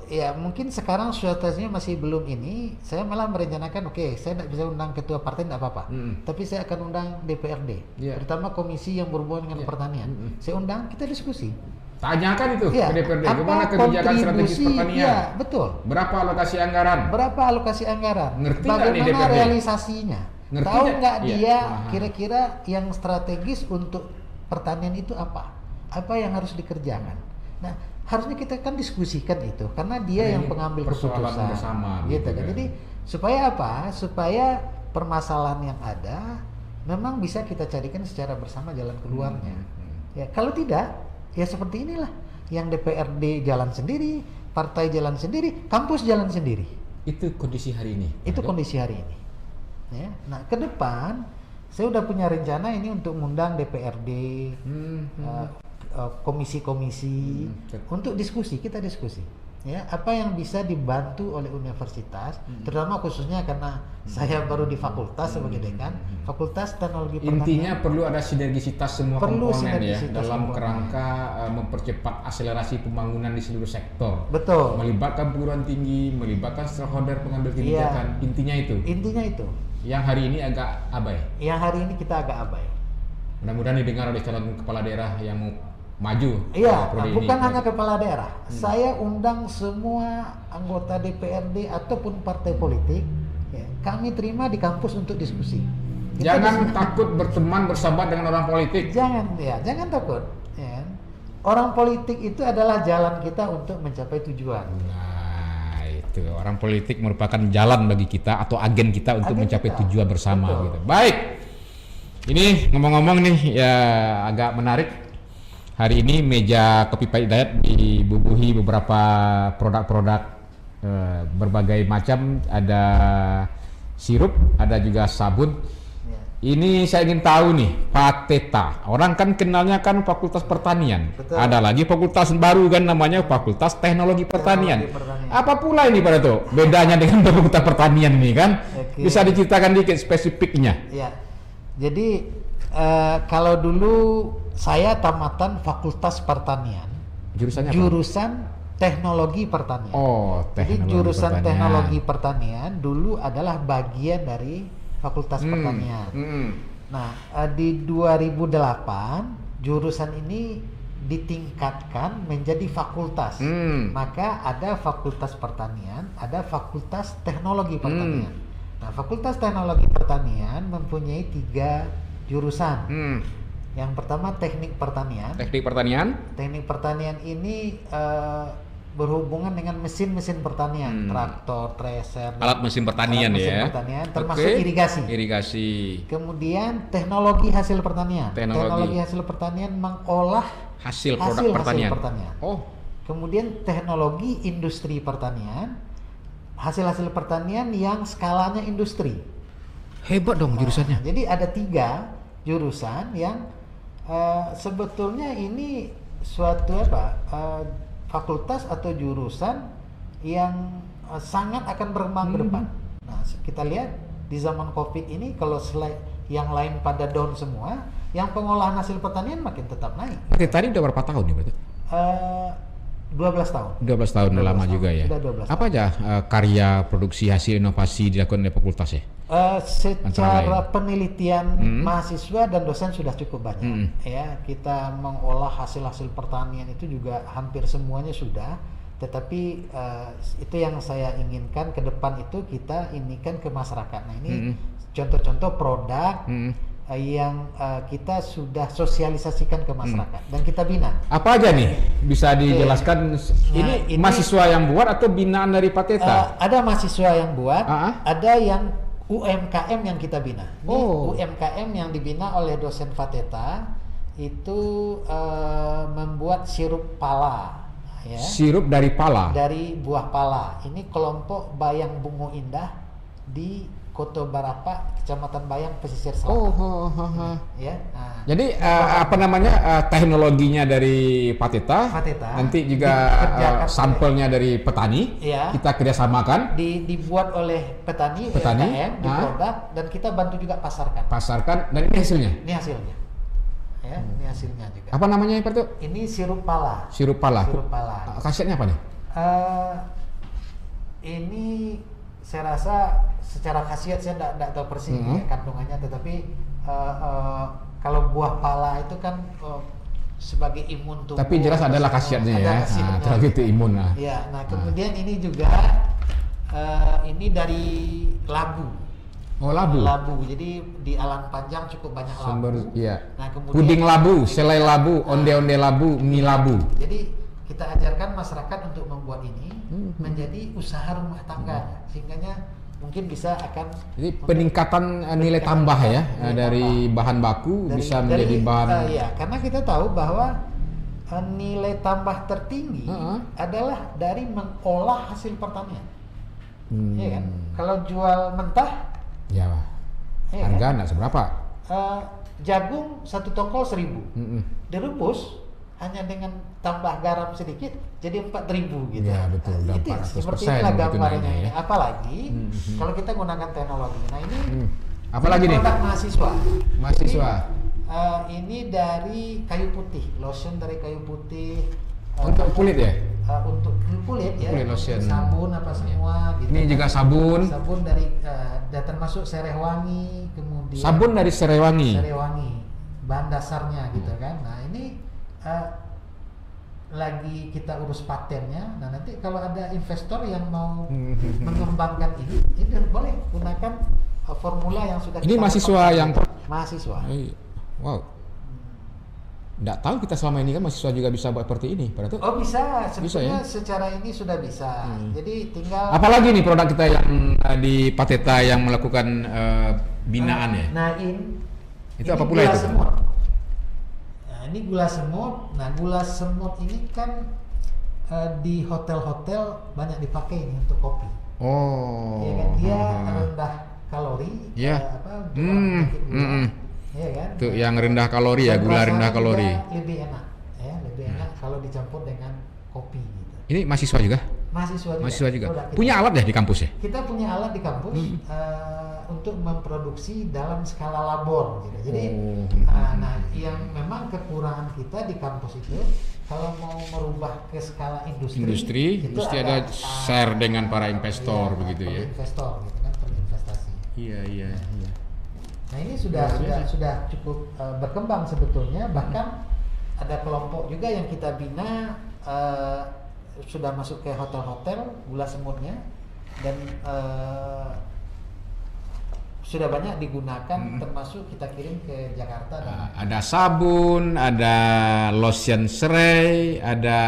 ya mungkin sekarang situasinya masih belum ini, saya malah merencanakan saya tidak bisa undang ketua partai tidak apa-apa, tapi saya akan undang DPRD, terutama komisi yang berhubungan dengan pertanian. Saya undang, kita diskusi. Tanyakan itu ke DPRD, bagaimana kebijakan strategis pertanian? Ya, betul. Berapa alokasi anggaran? Ngerti bagaimana realisasinya? Tahu nggak dia kira-kira yang strategis untuk pertanian itu apa? Apa yang harus dikerjakan? Nah, harusnya kita kan diskusikan itu karena dia yang pengambil keputusan bersama gitu kan. Jadi supaya apa? Supaya permasalahan yang ada memang bisa kita carikan secara bersama jalan keluarnya. Ya, kalau tidak, ya seperti inilah. Yang DPRD jalan sendiri, partai jalan sendiri, kampus jalan sendiri. Itu kondisi hari ini. Itu kondisi hari ini. Ya. Nah, ke depan saya udah punya rencana ini untuk mengundang DPRD, komisi-komisi untuk diskusi, kita diskusi ya apa yang bisa dibantu oleh universitas, terutama khususnya karena saya baru di fakultas sebagai dekan Fakultas Teknologi Pertanian. Intinya perlu ada sinergisitas semua komponen ya dalam kerangka mempercepat akselerasi pembangunan di seluruh sektor. Betul. Melibatkan perguruan tinggi, melibatkan stakeholder pengambil kebijakan. Intinya itu. Yang hari ini agak abai. Yang hari ini kita agak abai. Mudah-mudahan didengar oleh calon kepala daerah yang mau maju. Iya, bukan hanya kepala daerah. Saya undang semua anggota DPRD ataupun partai politik. Ya, kami terima di kampus untuk diskusi. Jangan takut berteman bersahabat dengan orang politik. Jangan takut. orang politik itu adalah jalan kita untuk mencapai tujuan. Nah, itu orang politik merupakan jalan bagi kita atau agen kita untuk mencapai tujuan bersama. Betul. Gitu. Baik, ini ngomong-ngomong nih ya agak menarik. Hari ini meja Kopi Pahit Hidayat dibubuhi beberapa produk-produk berbagai macam. Ada sirup, ada juga sabun. Ini saya ingin tahu nih, Pateta. Orang kan kenalnya kan Fakultas Pertanian. Betul. Ada lagi fakultas baru kan namanya Fakultas Teknologi Pertanian. Apa pula ini Pak Dato? Bedanya dengan Fakultas Pertanian ini kan? Okay. Bisa diceritakan dikit spesifiknya. Ya. Jadi kalau dulu saya tamatan Fakultas Pertanian. Jurusannya apa? Jurusan Teknologi Pertanian. Oh, Jadi jurusan Teknologi Pertanian dulu adalah bagian dari Fakultas Pertanian. Nah, di 2008 jurusan ini ditingkatkan menjadi fakultas. Maka ada Fakultas Pertanian, ada Fakultas Teknologi Pertanian. Nah, Fakultas Teknologi Pertanian mempunyai 3 jurusan. Yang pertama Teknik Pertanian. Teknik Pertanian. Teknik Pertanian ini berhubungan dengan mesin-mesin pertanian, traktor, thresher, alat mesin pertanian mesin pertanian, termasuk irigasi. Kemudian teknologi hasil pertanian. Teknologi hasil pertanian mengolah hasil pertanian. Oh. Kemudian teknologi industri pertanian, hasil pertanian yang skalanya industri. Hebat dong jurusannya. Jadi ada 3 jurusan yang sebetulnya ini suatu fakultas atau jurusan yang sangat akan berkembang ke depan. Nah, kita lihat di zaman Covid ini kalau yang lain pada down semua, yang pengolahan hasil pertanian makin tetap naik. Tadi udah berapa tahun nih berarti? 12 tahun. 12 tahun udah lama juga ya. Apa aja karya produksi hasil inovasi dilakukan oleh fakultas ya? Secara penelitian mahasiswa dan dosen sudah cukup banyak. Ya, kita mengolah hasil pertanian itu juga hampir semuanya sudah. Tetapi itu yang saya inginkan ke depan itu kita inikan ke masyarakat. Nah, ini contoh-contoh produk yang kita sudah sosialisasikan ke masyarakat dan kita bina. Apa aja nih? Bisa dijelaskan? Ini mahasiswa yang buat atau binaan dari Pateta? Ada mahasiswa yang buat, ada yang UMKM yang kita bina. UMKM yang dibina oleh dosen Pateta itu membuat sirup pala. Ya. Sirup dari pala? Dari buah pala. Ini kelompok Bayang Bungo Indah di Koto Barapa, Kecamatan Bayang, Pesisir Selatan. Ya. Nah, jadi apa namanya teknologinya dari Pateta, nanti juga sampelnya dari petani, kita kerjasamakan. Dibuat oleh petani UMKM, diproduk dan kita bantu juga pasarkan. Dan ini hasilnya? Ini hasilnya. Ya, ini hasilnya juga. Apa namanya Pak? Ini sirup pala. Sirup pala. Khasiatnya apa nih? Ini saya rasa secara khasiat saya tidak tahu persis kandungannya, tetapi kalau buah pala itu kan sebagai imun tubuh. Tapi jelas adalah khasiatnya ya. Terlalu itu imun lah. Ya, nah kemudian ini juga ini dari labu. Oh, labu. Jadi di Alang Panjang cukup banyak labu. Iya. Nah, kemudian puding labu, selai labu, onde-onde labu, mie labu. Jadi kita ajarkan masyarakat untuk membuat ini menjadi usaha rumah tangga, sehingga mungkin bisa akan jadi peningkatan nilai tambah ya dari bahan baku bisa menjadi bahan. Ya, karena kita tahu bahwa nilai tambah tertinggi adalah dari mengolah hasil pertanian. Ya kan? Kalau jual mentah, harga enggak seberapa. Jagung 1 tongkol 1.000. Direbus hanya dengan tambah garam sedikit jadi 4.000 gitu. Ya betul, udah 400%. Seperti inilah gambarnya. Ya. Apalagi kalau kita gunakan teknologi. Nah ini apalagi nih? Produk mahasiswa. Jadi, ini dari kayu putih, lotion dari kayu putih. Untuk kulit ya? Untuk kulit ya. Kulit lotion. Sabun apa semua gitu. Ini juga sabun. Sabun dari termasuk sereh wangi, kemudian sabun dari sereh wangi. Bahan dasarnya gitu kan. Nah, ini lagi kita urus patennya. Nah, nanti kalau ada investor yang mau mengembangkan ini boleh gunakan formula yang sudah ini mahasiswa yang mahasiswa. Wow. Nggak tahu kita selama ini kan mahasiswa juga bisa buat seperti ini, Pak Datuk. Oh bisa, sebetulnya ya? secara ini sudah bisa. Jadi tinggal. Apalagi nih produk kita yang di Pateta yang melakukan binaan ya? Nah itu ini apa pula gula itu? semut. Nah ini gula semut. Nah gula semut ini kan di hotel-hotel banyak dipakai nih untuk kopi. Oh. Ya kan dia rendah kalori. Ya. Untuk orang penyakit gula. Ya kan? Itu yang rendah kalori ya, Dan gula rasanya rendah kalori. juga lebih enak, ya lebih enak kalau dicampur dengan kopi gitu. Ini mahasiswa juga? Mahasiswa juga. Punya alat ya di kampus ya? Kita punya alat di kampus untuk memproduksi dalam skala labor gitu. Jadi nah yang memang kekurangan kita di kampus itu kalau mau merubah ke skala industri itu mesti ada share dengan para investor begitu ya. Investor gitu kan, berinvestasi. Iya. Nah ini sudah cukup berkembang sebetulnya, bahkan ada kelompok juga yang kita bina sudah masuk ke hotel-hotel gula semutnya dan sudah banyak digunakan, termasuk kita kirim ke Jakarta. Ada sabun, ada lotion serai, ada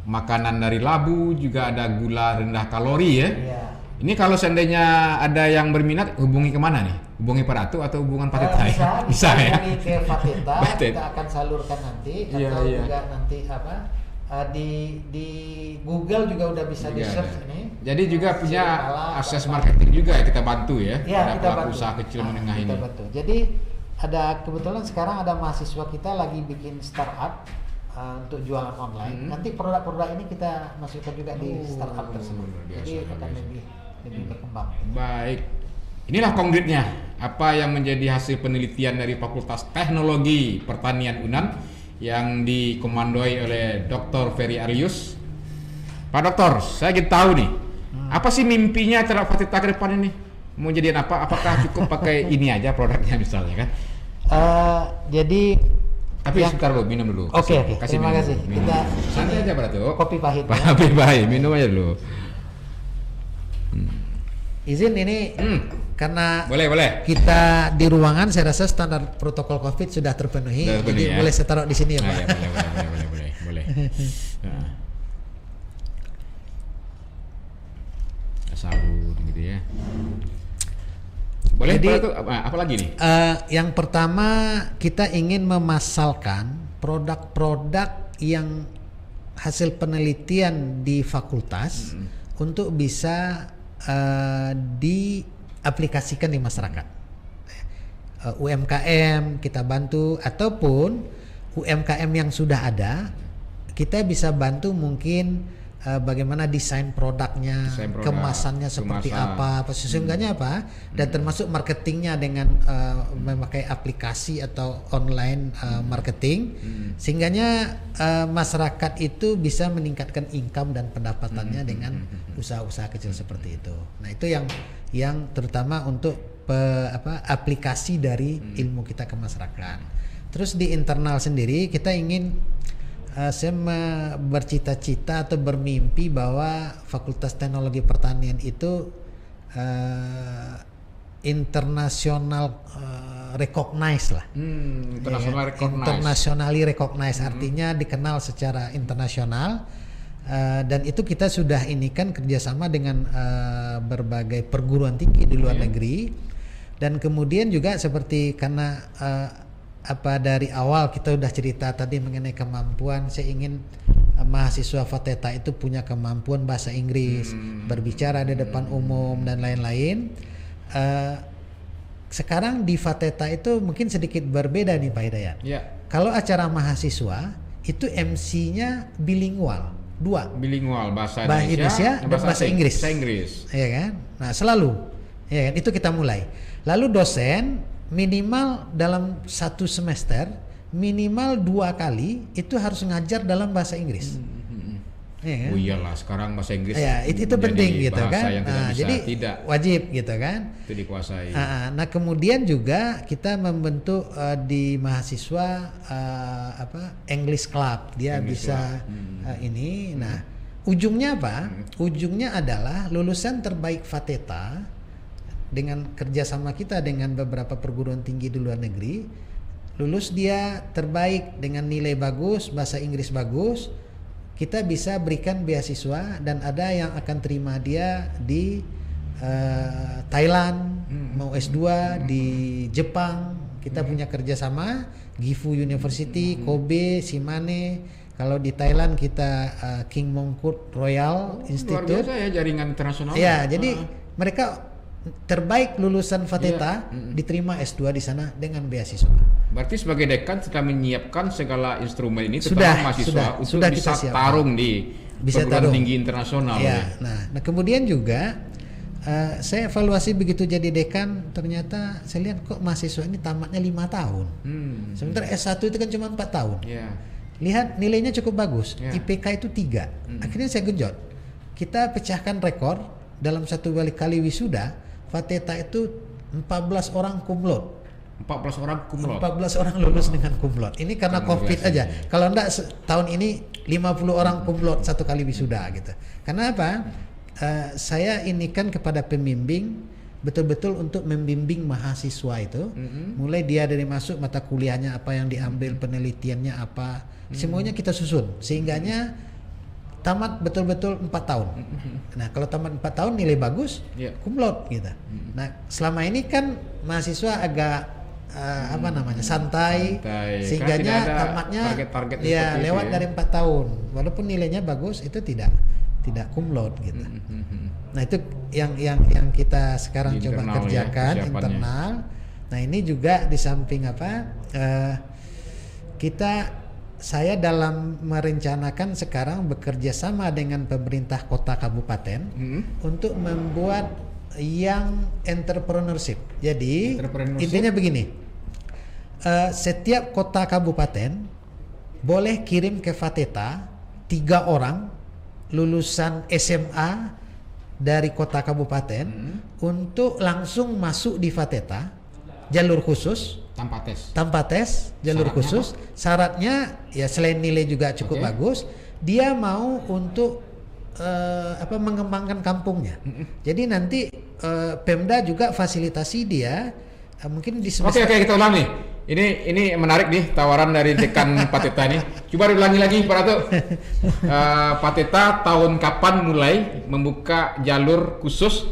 makanan dari labu, juga ada gula rendah kalori ya. Iya. Ini kalau seandainya ada yang berminat, hubungi kemana nih? Hubungi Pak Ratu atau hubungan Pateta? Bisa ya? hubungi ke Pateta, kita akan salurkan nanti, atau juga nanti di Google juga udah bisa di search ini. Jadi juga punya akses marketing juga ya, kita bantu ya. Ada pelaku usaha kecil menengah ini. Kita bantu. Jadi kebetulan sekarang ada mahasiswa kita lagi bikin startup untuk jualan online. Nanti produk-produk ini kita masukkan juga di startup tersebut. Jadi akan lebih berkembang. Baik. Inilah konkretnya apa yang menjadi hasil penelitian dari Fakultas Teknologi Pertanian UNAN yang dikomandoi oleh Dr. Ferry Aryus. Pak Dokter, saya ingin tahu nih, apa sih mimpinya terhadap Pateta ke depan ini? Mau jadiin apa? Apakah cukup pakai ini aja produknya misalnya kan? Jadi tapi sebentar dulu, minum dulu. Oke. Terima kasih. Kita santai aja Pak Datuk. Kopi pahit. Kopi pahit, minum aja dulu. Izin ini karena boleh. Kita di ruangan, saya rasa standar protokol COVID sudah terpenuhi. Jadi boleh saya taruh di sini ya, Pak. Ya, boleh. Nah. Sabun gitu ya. Boleh. Jadi, apa lagi nih? Yang pertama kita ingin memasalkan produk-produk yang hasil penelitian di fakultas untuk bisa diaplikasikan di masyarakat. UMKM kita bantu, ataupun UMKM yang sudah ada kita bisa bantu mungkin bagaimana desain produknya, kemasannya seperti apa, sesungguhnya apa, dan termasuk marketingnya dengan memakai aplikasi atau online marketing, sehingganya masyarakat itu bisa meningkatkan income dan pendapatannya dengan usaha-usaha kecil seperti itu. Nah itu yang terutama untuk aplikasi dari ilmu kita ke masyarakat. Terus di internal sendiri kita ingin saya bercita-cita atau bermimpi bahwa Fakultas Teknologi Pertanian itu international recognized lah. Internationally recognized artinya dikenal secara internasional. Dan itu kita sudah ini kan kerjasama dengan berbagai perguruan tinggi di luar negeri, dan kemudian juga seperti karena dari awal kita udah cerita tadi mengenai kemampuan, saya ingin mahasiswa Fateta itu punya kemampuan bahasa Inggris, berbicara di depan umum dan lain-lain. Sekarang di Fateta itu mungkin sedikit berbeda nih Pak Hidayat. Kalau acara mahasiswa itu MC-nya bilingual, dua. Bilingual, bahasa Indonesia dan bahasa Inggris. Iya kan? Nah selalu, ya kan? Itu kita mulai. Lalu dosen minimal dalam satu semester minimal 2 kali itu harus ngajar dalam bahasa Inggris. Ya kan? Oh iyalah, sekarang bahasa Inggris ya, itu penting gitu kan. Jadi wajib gitu kan. Itu dikuasai. Nah kemudian juga kita membentuk di mahasiswa English Club, dia English bisa ini. Nah ujungnya apa? Ujungnya adalah lulusan terbaik Fateta dengan kerjasama kita dengan beberapa perguruan tinggi di luar negeri, lulus dia terbaik dengan nilai bagus, bahasa Inggris bagus, kita bisa berikan beasiswa dan ada yang akan terima dia di Thailand, mau S2 di Jepang. Kita punya kerjasama Gifu University, Kobe, Shimane. Kalau di Thailand kita King Mongkut Royal Institute. Luar biasa ya, jaringan internasional. Ya, jadi mereka terbaik lulusan FATETA diterima S2 di sana dengan beasiswa. Berarti sebagai dekan setelah menyiapkan segala instrumen ini Sudah, terutama mahasiswa untuk sudah bisa kita siapkan. tarung di perguruan tinggi internasional. Ya, nah kemudian juga saya evaluasi begitu jadi dekan, ternyata saya lihat kok mahasiswa ini tamatnya 5 tahun. Sementara S1 itu kan cuma 4 tahun. Yeah. Lihat nilainya cukup bagus, IPK itu 3. Akhirnya saya genjot. Kita pecahkan rekor dalam satu kali wisuda, FATETA itu 14 orang cum laude. 14 orang cum laude. 14 orang lulus dengan cum laude. Ini karena COVID aja. Kalau enggak tahun ini 50 orang cum laude satu kali wisuda gitu. Karena apa? Saya inikan kepada pembimbing betul-betul untuk membimbing mahasiswa itu, mulai dia dari masuk mata kuliahnya apa yang diambil, penelitiannya apa, semuanya kita susun sehingganya tamat betul-betul 4 tahun. Nah kalau tamat 4 tahun nilai bagus, cum laude gitu. Nah selama ini kan mahasiswa agak santai, sehingganya tamatnya target ya lewat dari 4 tahun, walaupun nilainya bagus itu tidak cum laude gitu. Nah itu yang kita sekarang di coba internal kerjakan ya, internal. Nah ini juga di samping saya dalam merencanakan sekarang bekerja sama dengan pemerintah kota kabupaten untuk membuat yang entrepreneurship. Jadi intinya begini, setiap kota kabupaten boleh kirim ke FATETA 3 orang lulusan SMA dari kota kabupaten untuk langsung masuk di FATETA, jalur khusus tanpa tes jalur khusus. Syaratnya ya selain nilai juga cukup bagus, dia mau untuk mengembangkan kampungnya. Jadi nanti Pemda juga fasilitasi dia mungkin di Oke, kita ulang nih. Ini menarik nih tawaran dari dekan FATETA ini. Coba diulangi lagi Pak Datuk. FATETA tahun kapan mulai membuka jalur khusus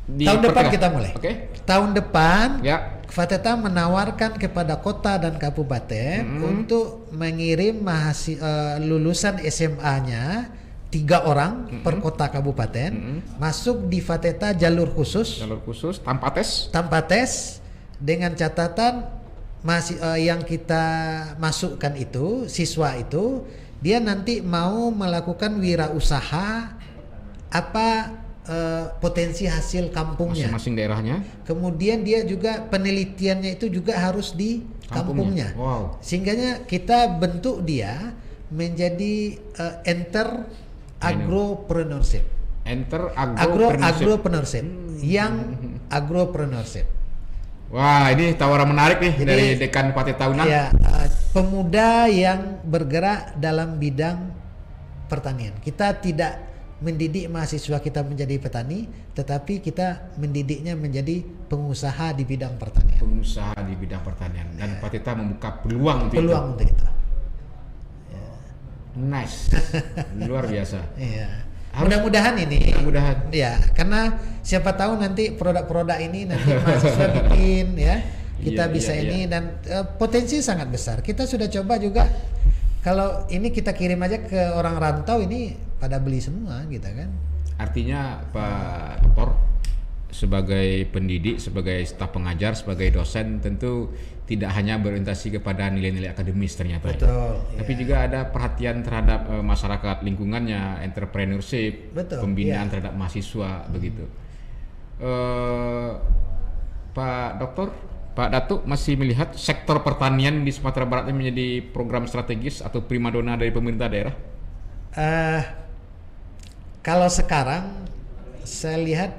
di tahun depan kita mulai. Oke. Tahun depan FATETA menawarkan kepada kota dan kabupaten untuk mengirim lulusan SMA-nya 3 orang per kota kabupaten masuk di FATETA jalur khusus tanpa tes dengan catatan yang kita masukkan itu siswa itu dia nanti mau melakukan wirausaha potensi hasil kampungnya masing-masing daerahnya. Kemudian dia juga penelitiannya itu juga harus di kampungnya. Wow. Sehingganya kita bentuk dia menjadi agropreneurship. Agropreneurship. Yang agropreneurship. Wah, ini tawaran menarik nih. Jadi, dari dekan FATETA UNAN. Ya, pemuda yang bergerak dalam bidang pertanian. Kita tidak mendidik mahasiswa kita menjadi petani, tetapi kita mendidiknya menjadi pengusaha di bidang pertanian. Dan FATETA membuka peluang untuk itu. Ya. Nice. Luar biasa. Iya. Mudah-mudahan ini. Ya, karena siapa tahu nanti produk-produk ini nanti mahasiswa bikin ya. Kita bisa ini dan potensi sangat besar. Kita sudah coba juga. Kalau ini kita kirim aja ke orang rantau ini pada beli semua gitu kan. Artinya Pak Doktor sebagai pendidik, sebagai staf pengajar, sebagai dosen tentu tidak hanya berorientasi kepada nilai-nilai akademis ternyata. Betul. Tapi juga ada perhatian terhadap masyarakat lingkungannya, entrepreneurship, pembinaan terhadap mahasiswa begitu. Pak Doktor, Pak Datuk masih melihat sektor pertanian di Sumatera Barat ini menjadi program strategis atau primadona dari pemerintah daerah? Kalau sekarang saya lihat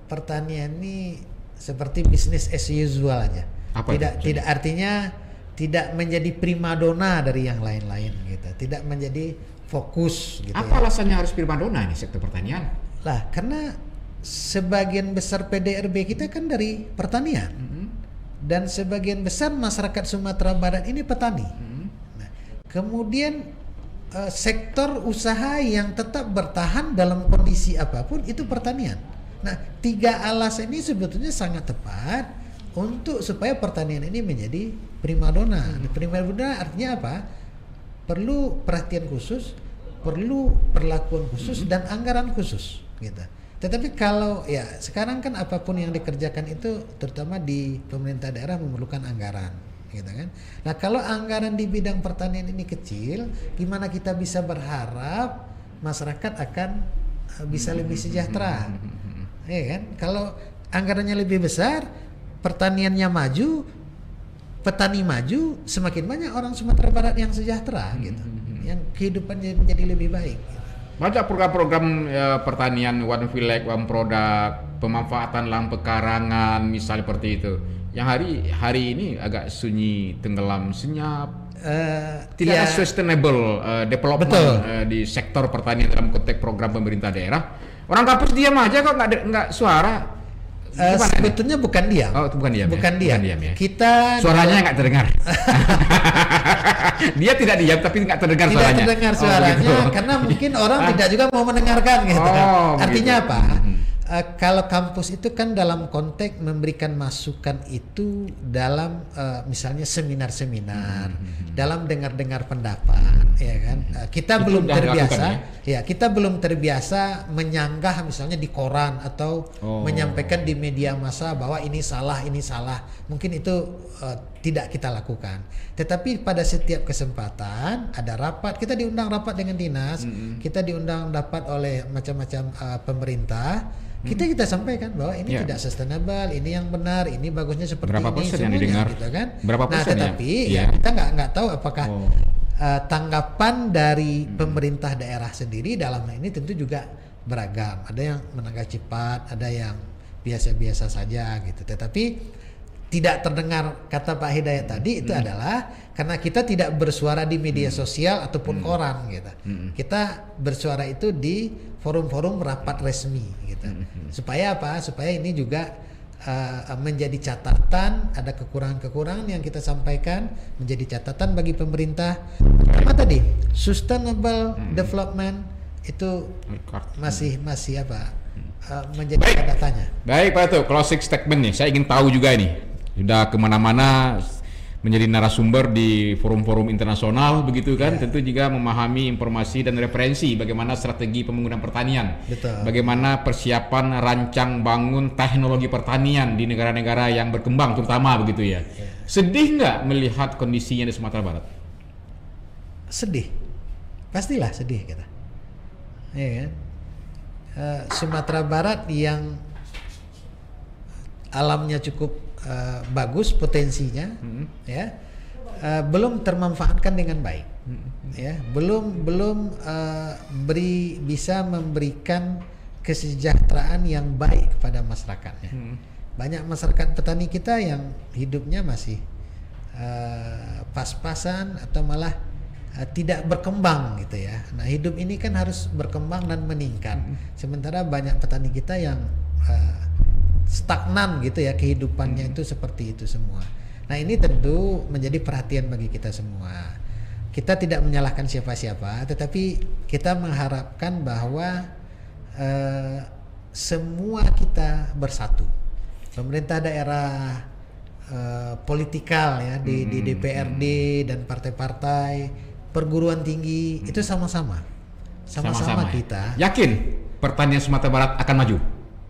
pertanian ini seperti bisnis as usual aja. Tidak artinya tidak menjadi primadona dari yang lain-lain gitu. Tidak menjadi fokus gitu. Apa alasannya harus primadona ini sektor pertanian? Lah, karena sebagian besar PDRB kita kan dari pertanian. dan sebagian besar masyarakat Sumatera Barat ini petani. Nah, kemudian sektor usaha yang tetap bertahan dalam kondisi apapun itu pertanian. Nah, 3 alasan ini sebetulnya sangat tepat untuk supaya pertanian ini menjadi primadona. Primadona artinya apa? Perlu perhatian khusus, perlu perlakuan khusus dan anggaran khusus, gitu. Tetapi kalau ya sekarang kan apapun yang dikerjakan itu terutama di pemerintah daerah memerlukan anggaran, gitu kan. Nah, kalau anggaran di bidang pertanian ini kecil, gimana kita bisa berharap masyarakat akan bisa lebih sejahtera? Ya kan? Kalau anggarannya lebih besar, pertaniannya maju, petani maju, semakin banyak orang Sumatera Barat yang sejahtera, gitu, yang kehidupannya menjadi lebih baik. Banyak program-program pertanian, One Village, One Product, pemanfaatan lahan pekarangan, misal seperti itu. Yang hari ini agak sunyi, tenggelam, senyap. Tidak ada sustainable development di sektor pertanian dalam konteks program pemerintah daerah. Orang kampus diam aja kok, nggak suara. Sebetulnya bukan diam. Oh, itu bukan diam. Bukan ya? diam. Ya. Kita suaranya nggak terdengar. Dia tidak diam tapi nggak terdengar tidak suaranya. Tidak terdengar suaranya gitu. Karena mungkin orang tidak juga mau mendengarkan, gitu. Artinya begitu. apa? Kalau kampus itu kan dalam konteks memberikan masukan itu dalam misalnya seminar-seminar, dalam dengar-dengar pendapat, ya kan. Kita belum terbiasa, kita belum terbiasa menyanggah misalnya di koran atau menyampaikan di media massa bahwa ini salah. Mungkin itu tidak kita lakukan. Tetapi pada setiap kesempatan ada rapat, kita diundang rapat dengan dinas, kita diundang rapat oleh macam-macam pemerintah. Kita sampaikan bahwa ini tidak sustainable, ini yang benar, ini bagusnya seperti berapa ini persen semuanya, yang didengar? gitu kan. Berapa persen tetapi kita nggak tahu apakah tanggapan dari pemerintah daerah sendiri dalam hal ini tentu juga beragam. Ada yang menanggapi cepat, ada yang biasa-biasa saja, gitu. Tetapi tidak terdengar kata Pak Hidayat tadi itu adalah karena kita tidak bersuara di media sosial ataupun koran, gitu. Kita bersuara itu di forum-forum rapat resmi, gitu. Supaya apa? Supaya ini juga menjadi catatan, ada kekurangan-kekurangan yang kita sampaikan menjadi catatan bagi pemerintah. Apa tadi? Sustainable development itu masih menjadi tanda tanya. Baik Pak Datuk, closing statement nih. Saya ingin tahu juga ini. Sudah kemana-mana menjadi narasumber di forum-forum internasional begitu kan, tentu juga memahami informasi dan referensi bagaimana strategi pembangunan pertanian, bagaimana persiapan rancang bangun teknologi pertanian di negara-negara yang berkembang terutama begitu ya. Sedih nggak melihat kondisinya di Sumatera Barat? Sedih, pastilah sedih kita. Ya kan? Sumatera Barat yang alamnya cukup bagus potensinya, belum termanfaatkan dengan baik, belum bisa memberikan kesejahteraan yang baik kepada masyarakatnya. Banyak masyarakat petani kita yang hidupnya masih pas-pasan atau malah tidak berkembang, gitu ya. Nah, hidup ini kan harus berkembang dan meningkat. Sementara banyak petani kita yang stagnan, gitu ya, kehidupannya itu seperti itu semua. Nah, ini tentu menjadi perhatian bagi kita semua. Kita tidak menyalahkan siapa-siapa, tetapi kita mengharapkan bahwa semua kita bersatu. Pemerintah daerah, politikal ya di DPRD dan partai-partai, perguruan tinggi itu sama-sama kita yakin pertanian Sumatera Barat akan maju.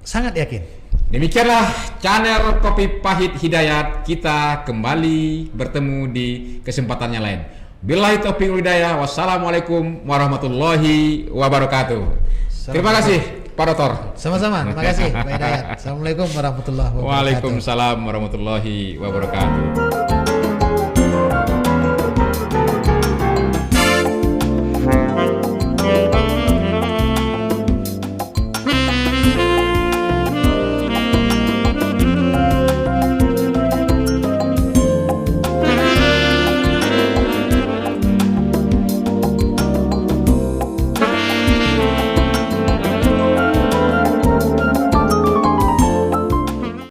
Sangat yakin. Demikianlah channel Kopi Pahit Hidayat. Kita kembali bertemu di kesempatan yang lain. Billahi taufiq wal hidayah. Wassalamualaikum warahmatullahi wabarakatuh. Terima kasih Pak Dr. Sama-sama. Terima kasih Pak Hidayat. Assalamualaikum warahmatullahi wabarakatuh. Waalaikumsalam warahmatullahi wabarakatuh.